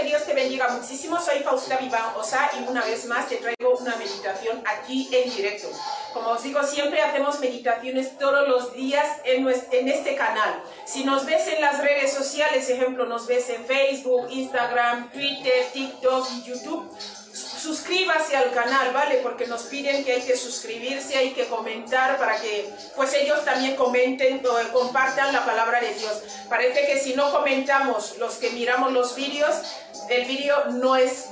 que Dios te bendiga muchísimo. Soy Fausta Viván Osa y una vez más te traigo una meditación aquí en directo. Como os digo, siempre hacemos meditaciones todos los días en este canal. Si nos ves en las redes sociales, ejemplo, nos ves en Facebook, Instagram, Twitter, TikTok y YouTube, suscríbase al canal, ¿vale? Porque nos piden que hay que suscribirse, hay que comentar para que pues ellos también comenten o compartan la palabra de Dios. Parece que si no comentamos los que miramos los vídeos, el vídeo no es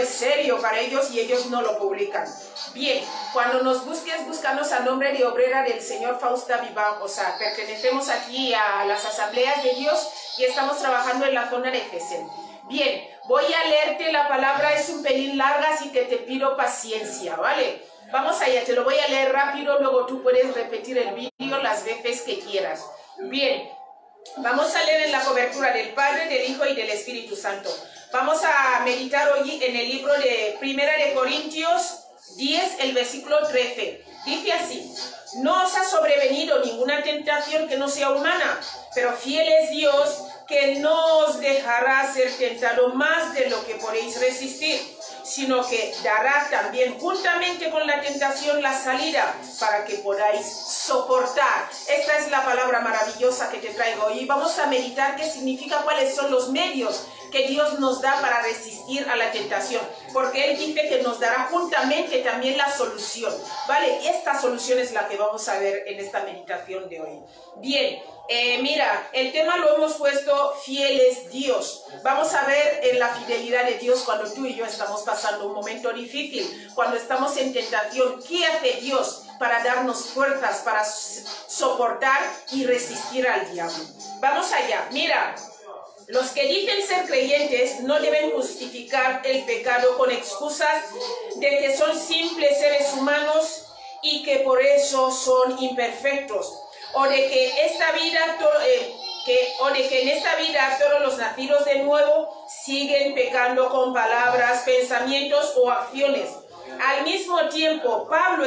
serio para ellos y ellos no lo publican. Bien, cuando nos busques, búscanos a nombre de obrera del Señor Fausta Viván. O sea, pertenecemos aquí a las asambleas de Dios y estamos trabajando en la zona de Gesem. Bien, voy a leerte la palabra, es un pelín larga, así que te pido paciencia, ¿vale? Vamos allá, te lo voy a leer rápido, luego tú puedes repetir el vídeo las veces que quieras. Bien, vamos a leer en la cobertura del Padre, del Hijo y del Espíritu Santo. Vamos a meditar hoy en el libro de Primera de Corintios 10, el versículo 13. Dice así: no os ha sobrevenido ninguna tentación que no sea humana, pero fiel es Dios, que no os dejará ser tentado más de lo que podéis resistir, sino que dará también juntamente con la tentación la salida para que podáis soportar. Esta es la palabra maravillosa que te traigo hoy. Vamos a meditar qué significa, cuáles son los medios que Dios nos da para resistir a la tentación, porque Él dice que nos dará juntamente también la solución, ¿vale? Esta solución es la que vamos a ver en esta meditación de hoy. Bien, mira, el tema lo hemos puesto, fiel es Dios. Vamos a ver en la fidelidad de Dios cuando tú y yo estamos pasando un momento difícil, cuando estamos en tentación. ¿Qué hace Dios para darnos fuerzas, para soportar y resistir al diablo? Vamos allá, mira. Los que dicen ser creyentes no deben justificar el pecado con excusas de que son simples seres humanos y que por eso son imperfectos, o de que en esta vida todos los nacidos de nuevo siguen pecando con palabras, pensamientos o acciones. Al mismo tiempo, Pablo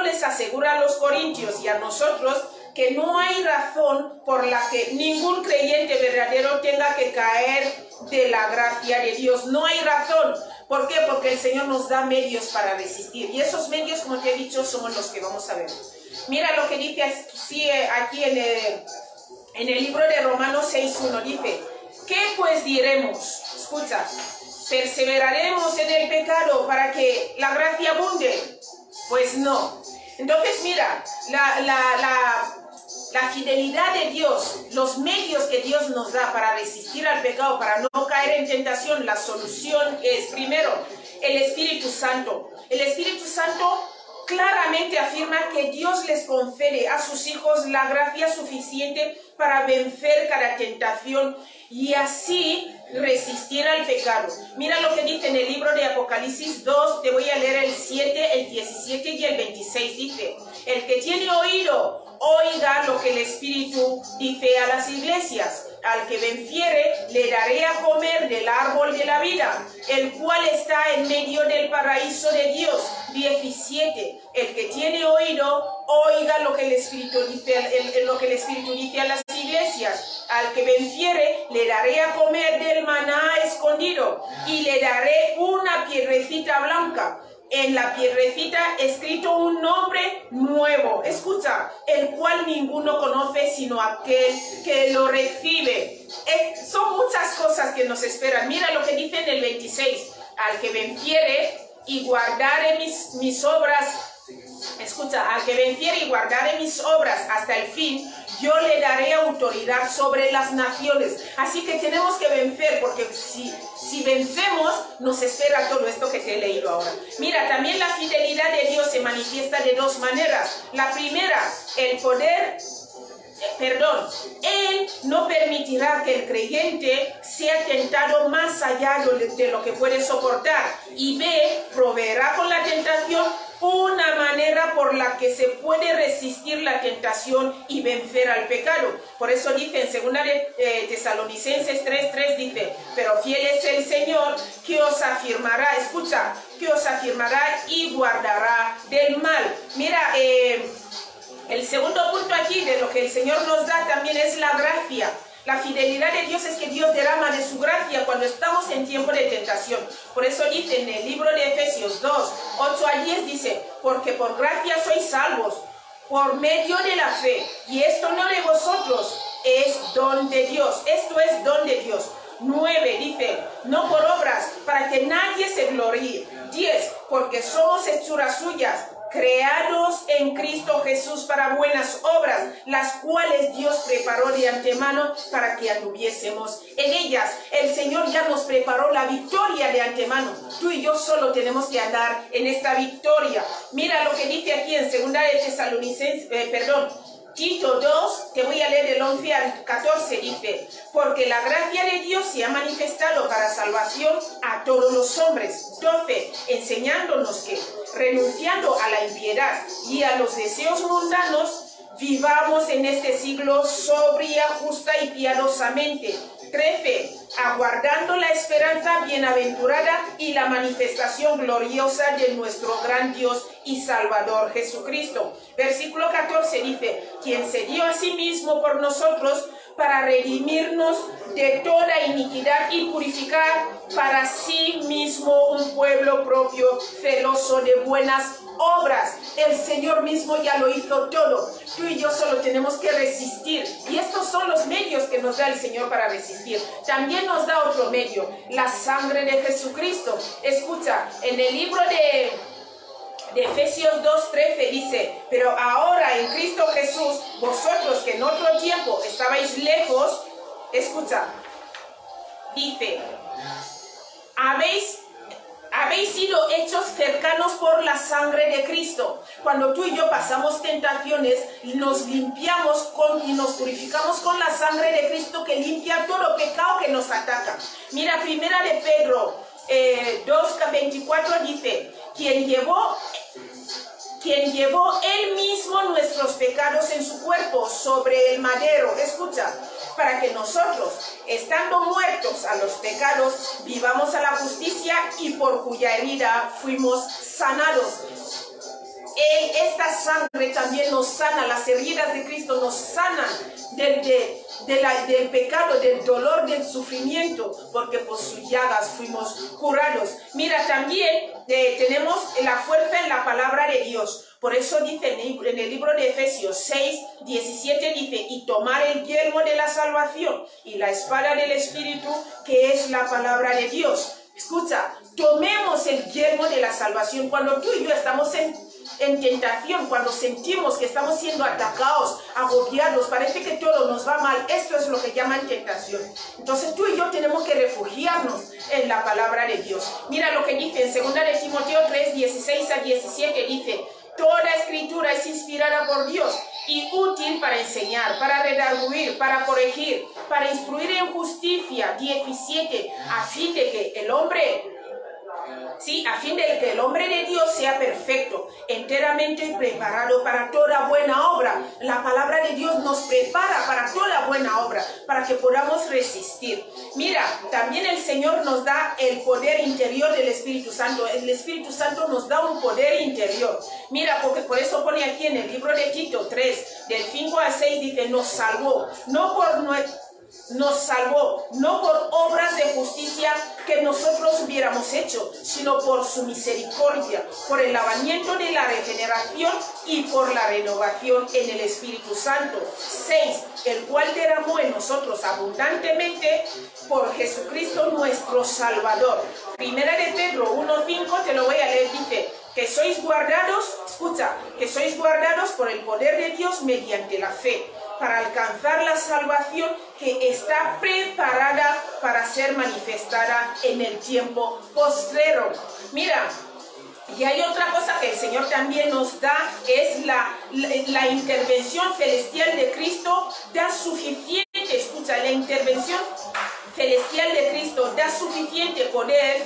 les asegura a los corintios y a nosotros que no hay razón por la que ningún creyente verdadero tenga que caer de la gracia de Dios. No hay razón. ¿Por qué? Porque el Señor nos da medios para resistir. Y esos medios, como te he dicho, son los que vamos a ver. Mira lo que dice aquí en el libro de Romanos 6:1. Dice: ¿qué pues diremos? Escucha. ¿Perseveraremos en el pecado para que la gracia abunde? Pues no. Entonces mira, la fidelidad de Dios, los medios que Dios nos da para resistir al pecado, para no caer en tentación, la solución es, primero, el Espíritu Santo. El Espíritu Santo claramente afirma que Dios les concede a sus hijos la gracia suficiente para vencer cada tentación y así resistir al pecado. Mira lo que dice en el libro de Apocalipsis 2, te voy a leer el 7, el 17 y el 26. Dice: el que tiene oído, oiga lo que el Espíritu dice a las iglesias. Al que venciere, le daré a comer del árbol de la vida, el cual está en medio del paraíso de Dios. 17. El que tiene oído, oiga lo que el Espíritu dice a las iglesias. Al que venciere, le daré a comer del maná escondido, y le daré una piedrecita blanca. En la piedrecita escrito un nombre nuevo, escucha, el cual ninguno conoce sino aquel que lo recibe. Son muchas cosas que nos esperan. Mira lo que dice en el 26. Al que venciere y guardare mis obras, escucha, al que venciere y guardare mis obras hasta el fin, yo le daré autoridad sobre las naciones. Así que tenemos que vencer, porque si vencemos, nos espera todo esto que te he leído ahora. Mira, también la fidelidad de Dios se manifiesta de dos maneras. La primera, Él no permitirá que el creyente sea tentado más allá de lo que puede soportar. Y B, proveerá con la tentación una manera por la que se puede resistir la tentación y vencer al pecado. Por eso dice en 2 Tesalonicenses 3:3, dice: pero fiel es el Señor, que os afirmará, escucha, que os afirmará y guardará del mal. Mira, el segundo punto aquí de lo que el Señor nos da también es la gracia. La fidelidad de Dios es que Dios derrama de su gracia cuando estamos en tiempo de tentación. Por eso dice en el libro de Efesios 2, 8 a 10, dice, porque por gracia sois salvos, por medio de la fe, y esto no de vosotros, es don de Dios. Esto es don de Dios. 9 dice, no por obras, para que nadie se gloríe. 10, porque somos hechuras suyas, creados en Cristo Jesús para buenas obras, las cuales Dios preparó de antemano para que anduviésemos en ellas. El Señor ya nos preparó la victoria de antemano. Tú y yo solo tenemos que andar en esta victoria. Mira lo que dice aquí en 2 de Tesalonicenses, Tito 2, te voy a leer del 11 al 14, dice, porque la gracia de Dios se ha manifestado para salvación a todos los hombres. 12, enseñándonos que, renunciando a la impiedad y a los deseos mundanos, vivamos en este siglo sobria, justa y piadosamente. 13, aguardando la esperanza bienaventurada y la manifestación gloriosa de nuestro gran Dios y Salvador Jesucristo. Versículo 14 dice, quien se dio a sí mismo por nosotros para redimirnos de toda iniquidad y purificar para sí mismo un pueblo propio, celoso de buenas obras. El Señor mismo ya lo hizo todo. Tú y yo solo tenemos que resistir. Y estos son los medios que nos da el Señor para resistir. También nos da otro medio, la sangre de Jesucristo. Escucha, en el libro de Efesios 2:13 dice, pero ahora en Cristo Jesús, vosotros que en otro tiempo estabais lejos, escucha, dice, habéis sido hechos cercanos por la sangre de Cristo. Cuando tú y yo pasamos tentaciones, nos limpiamos y nos purificamos con la sangre de Cristo que limpia todo pecado que nos ataca. Mira, primera de Pedro 2:24 dice, quien llevó él mismo nuestros pecados en su cuerpo sobre el madero, escucha, para que nosotros, estando muertos a los pecados, vivamos a la justicia y por cuya herida fuimos sanados. Esta sangre también nos sana, las heridas de Cristo nos sanan del pecado, del dolor, del sufrimiento, porque por sus llagas fuimos curados. Mira, también tenemos la fuerza en la palabra de Dios. Por eso dice en el libro de Efesios 6:17 dice, y tomar el yelmo de la salvación y la espada del Espíritu, que es la palabra de Dios. Escucha, tomemos el yelmo de la salvación. Cuando tú y yo estamos en tentación, cuando sentimos que estamos siendo atacados, agobiados, parece que todo nos va mal, esto es lo que llaman tentación. Entonces tú y yo tenemos que refugiarnos en la palabra de Dios. Mira lo que dice en 2 de Timoteo 3:16 a 17, dice, toda escritura es inspirada por Dios y útil para enseñar, para redarguir, para corregir, para instruir en justicia. 17, a fin de que el hombre de Dios sea perfecto, enteramente preparado para toda buena obra. La palabra de Dios nos prepara para toda buena obra, para que podamos resistir. Mira, también el Señor nos da el poder interior del Espíritu Santo. El Espíritu Santo nos da un poder interior. Mira, porque por eso pone aquí en el libro de Tito 3, del 5 al 6, dice, nos salvó, no por obras de justicia que nosotros hubiéramos hecho, sino por su misericordia, por el lavamiento de la regeneración y por la renovación en el Espíritu Santo. 6, el cual derramó en nosotros abundantemente por Jesucristo nuestro Salvador. Primera de Pedro 1:5, te lo voy a leer, dice, que sois guardados, escucha, que sois guardados por el poder de Dios mediante la fe, para alcanzar la salvación que está preparada para ser manifestada en el tiempo postrero. Mira, y hay otra cosa que el Señor también nos da, es la intervención celestial de Cristo, da suficiente, escucha, la intervención celestial de Cristo da suficiente poder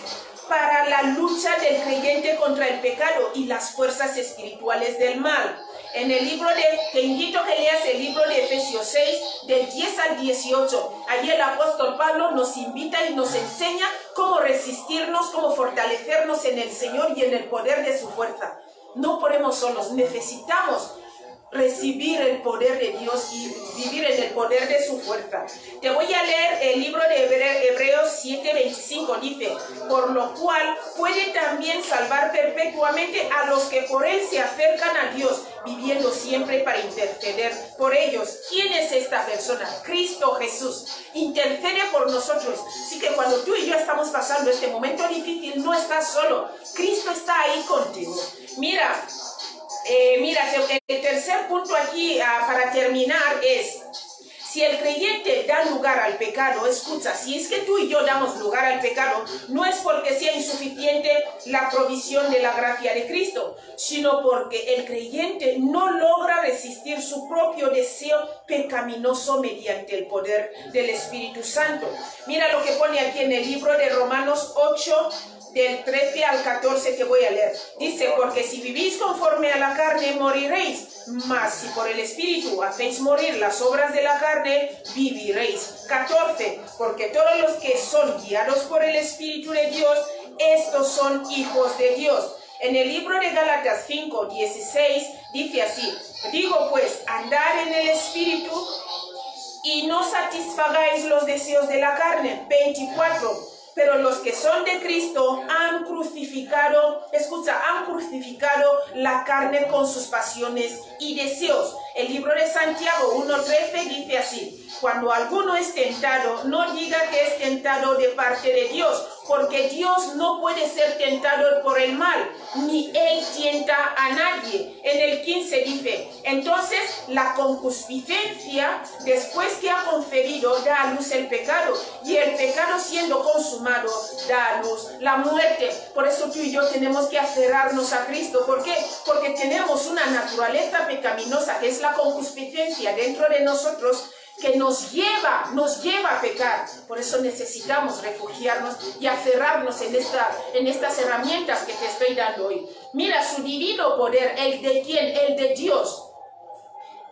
para la lucha del creyente contra el pecado y las fuerzas espirituales del mal. En el libro te invito a que leas el libro de Efesios 6, del 10 al 18. Allí el apóstol Pablo nos invita y nos enseña cómo resistirnos, cómo fortalecernos en el Señor y en el poder de su fuerza. No podemos solos, necesitamos recibir el poder de Dios y vivir en el poder de su fuerza. Te voy a leer el libro de Hebreos 7:25, dice: por lo cual puede también salvar perpetuamente a los que por él se acercan a Dios, viviendo siempre para interceder por ellos. ¿Quién es esta persona? Cristo Jesús. Intercede por nosotros. Así que cuando tú y yo estamos pasando este momento difícil, no estás solo. Cristo está ahí contigo. Mira, el tercer punto aquí para terminar es: si el creyente da lugar al pecado, escucha, si es que tú y yo damos lugar al pecado, no es porque sea insuficiente la provisión de la gracia de Cristo, sino porque el creyente no logra resistir su propio deseo pecaminoso mediante el poder del Espíritu Santo. Mira lo que pone aquí en el libro de Romanos 8, del 13 al 14 que voy a leer. Dice: porque si vivís conforme a la carne, moriréis, mas si por el Espíritu hacéis morir las obras de la carne, viviréis. 14. Porque todos los que son guiados por el Espíritu de Dios, estos son hijos de Dios. En el libro de Gálatas 5:16 dice así: digo pues, andad en el Espíritu y no satisfagáis los deseos de la carne. 24. Pero los que son de Cristo han crucificado, escucha, han crucificado la carne con sus pasiones y deseos. El libro de Santiago 1:13 dice así: cuando alguno es tentado, no diga que es tentado de parte de Dios, porque Dios no puede ser tentado por el mal, ni él tienta a nadie. En el 15 dice: entonces la concupiscencia, después que ha concebido, da a luz el pecado, y el pecado, siendo consumado, da a luz la muerte. Por eso tú y yo tenemos que aferrarnos a Cristo. ¿Por qué? Porque tenemos una naturaleza pecaminosa, que es la concupiscencia dentro de nosotros, que nos lleva a pecar. Por eso necesitamos refugiarnos y aferrarnos en estas herramientas que te estoy dando hoy. Mira su divino poder. ¿El de quién? El de Dios.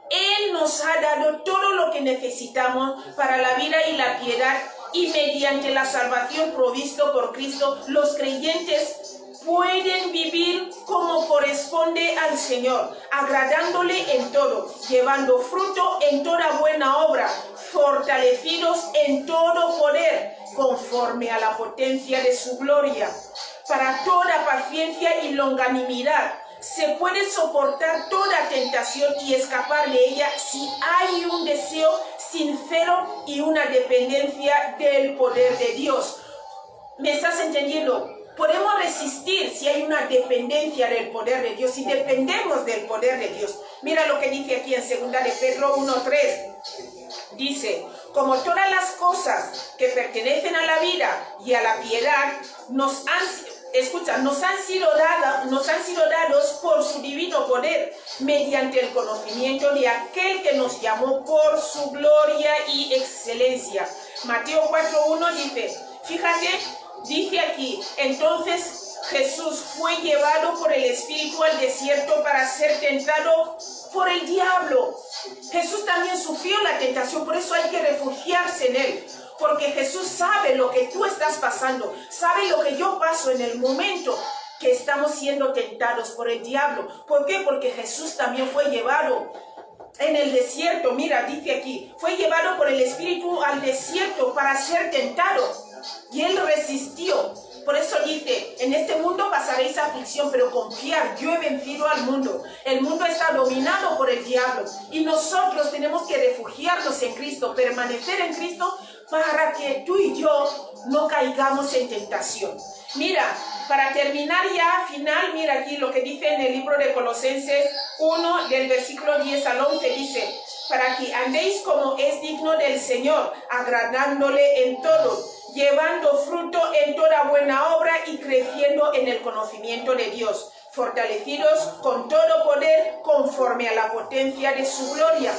Él nos ha dado todo lo que necesitamos para la vida y la piedad, y mediante la salvación provisto por Cristo, los creyentes pueden vivir como corresponde al Señor, agradándole en todo, llevando fruto en toda buena obra, fortalecidos en todo poder, conforme a la potencia de su gloria, para toda paciencia y longanimidad. Se puede soportar toda tentación y escapar de ella si hay un deseo sincero y una dependencia del poder de Dios. ¿Me estás entendiendo? Podemos resistir si hay una dependencia del poder de Dios, si dependemos del poder de Dios. Mira lo que dice aquí en 2 de Pedro 1:3. Dice: como todas las cosas que pertenecen a la vida y a la piedad nos han sido dados por su divino poder, mediante el conocimiento de aquel que nos llamó por su gloria y excelencia. Mateo 4:1 dice, fíjate, dice aquí: entonces Jesús fue llevado por el Espíritu al desierto para ser tentado por el diablo. Jesús también sufrió la tentación, por eso hay que refugiarse en él. Porque Jesús sabe lo que tú estás pasando, sabe lo que yo paso en el momento que estamos siendo tentados por el diablo. ¿Por qué? Porque Jesús también fue llevado en el desierto. Mira, dice aquí, fue llevado por el Espíritu al desierto para ser tentado. Y él resistió. Por eso dice: en este mundo pasaréis aflicción, pero confiar, yo he vencido al mundo. El mundo está dominado por el diablo. Y nosotros tenemos que refugiarnos en Cristo, permanecer en Cristo, para que tú y yo no caigamos en tentación. Mira, para terminar ya, final, mira aquí lo que dice en el libro de Colosenses 1, del versículo 10 al 11, dice: para que andéis como es digno del Señor, agradándole en todo, llevando fruto en toda buena obra y creciendo en el conocimiento de Dios, fortalecidos con todo poder conforme a la potencia de su gloria,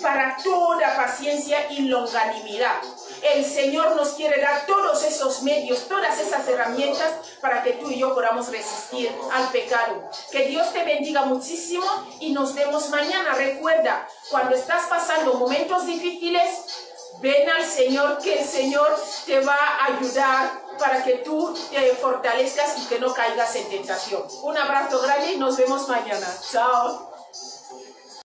para toda paciencia y longanimidad. El Señor nos quiere dar todos esos medios, todas esas herramientas para que tú y yo podamos resistir al pecado. Que Dios te bendiga muchísimo y nos vemos mañana. Recuerda, cuando estás pasando momentos difíciles, ven al Señor, que el Señor te va a ayudar para que tú te fortalezcas y que no caigas en tentación. Un abrazo grande y nos vemos mañana. Chao.